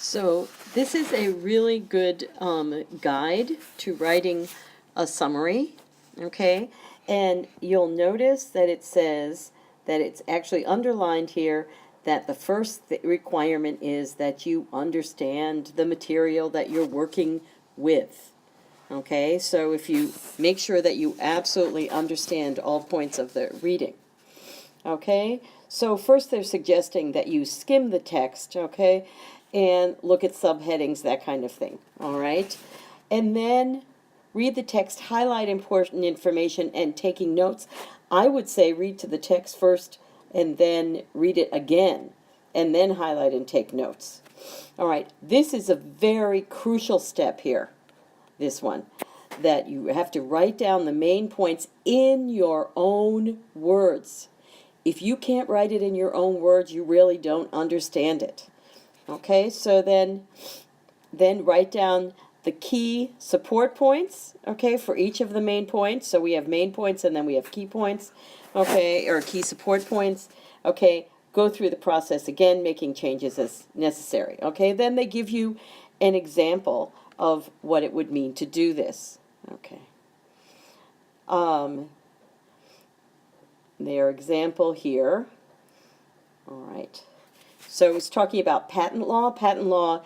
So this is a really good guide to writing a summary, okay? And you'll notice that it says that it's actually underlined here that the first requirement is that you understand the material that you're working with. Okay, so if you make sure that you absolutely understand all points of the reading. Okay, so first they're suggesting that you skim the text, okay, and look at subheadings, that kind of thing, all right? And then read the text, highlight important information, and taking notes. I would say read to the text first and then read it again, and then highlight and take notes. All right, this is a very crucial step here, this one, that you have to write down the main points in your own words. If you can't write it in your own words, you really don't understand it. Okay, so then write down the key support points, okay, for each of the main points. So we have main points and then we have key points, okay, or key support points. Okay, go through the process again, making changes as necessary. Okay, then they give you an example of what it would mean to do this. Okay. Their example here. All right. So it's talking about patent law. Patent law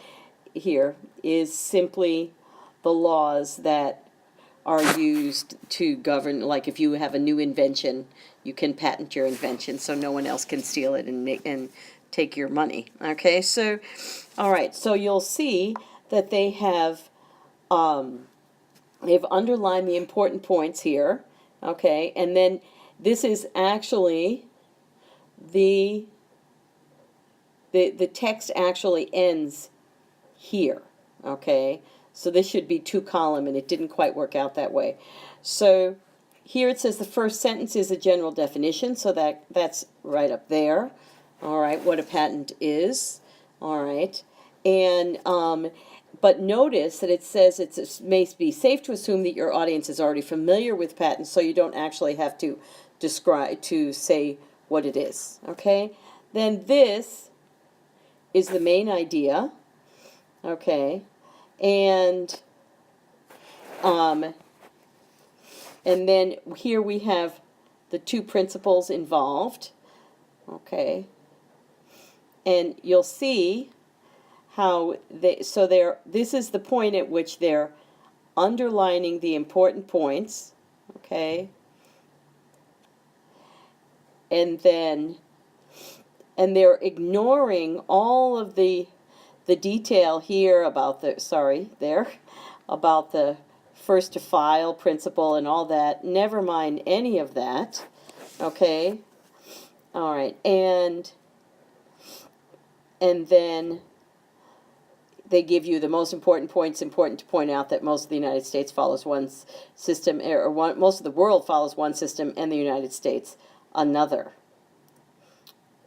here is simply the laws that are used to govern, like if you have a new invention, you can patent your invention so no one else can steal it and take your money. Okay, so, all right, so you'll see that they've underlined the important points here, okay, and then this is actually the text actually ends here, okay? So this should be 2-column, and it didn't quite work out that way. So here it says the first sentence is a general definition, so that's right up there. All right, what a patent is. All right, and but notice that it says it may be safe to assume that your audience is already familiar with patents, so you don't actually have to say what it is. Okay, then this is the main idea. Okay, and then here we have the two principles involved. Okay, and you'll see how this is the point at which they're underlining the important points. Okay, and they're ignoring all of the detail here about about the first to file principle and all that. Never mind any of that. Okay, all right, and then they give you the most important points. Important to point out that most of the United States follows one system, most of the world follows one system, and the United States another.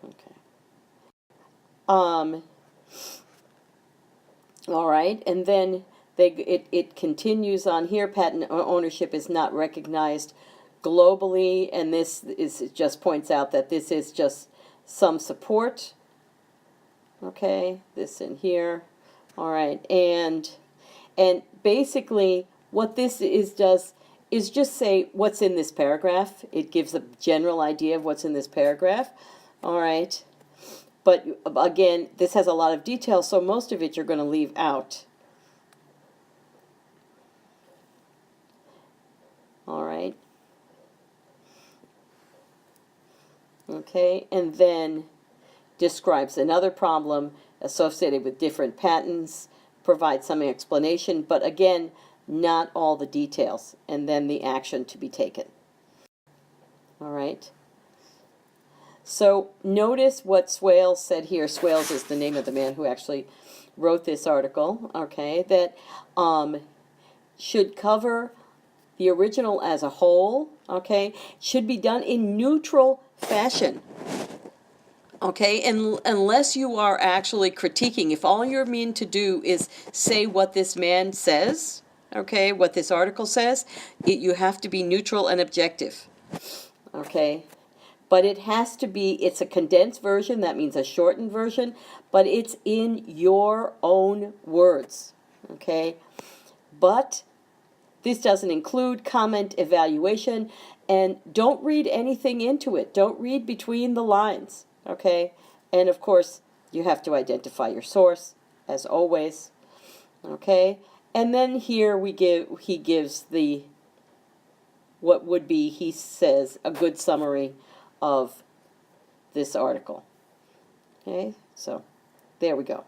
Okay. All right, and then it continues on here. Patent ownership is not recognized globally, and this just points out that this is just some support. Okay, this in here. All right, and basically what this does is just say what's in this paragraph. It gives a general idea of what's in this paragraph. All right, but again, this has a lot of detail, so most of it you're going to leave out. All right. Okay, and then describes another problem associated with different patents, provides some explanation, but again, not all the details, and then the action to be taken. All right. So notice what Swales said here. Swales is the name of the man who actually wrote this article, okay, that should cover the original as a whole, okay, should be done in neutral fashion. Okay, and unless you are actually critiquing, if all you're mean to do is say what this man says, okay, what this article says, you have to be neutral and objective. Okay, but it has to be, it's a condensed version, that means a shortened version, but it's in your own words, okay? But this doesn't include comment, evaluation, and don't read anything into it. Don't read between the lines, okay? And of course, you have to identify your source, as always, okay? And then here he gives the, what would be, he says, a good summary of this article. Okay, so there we go.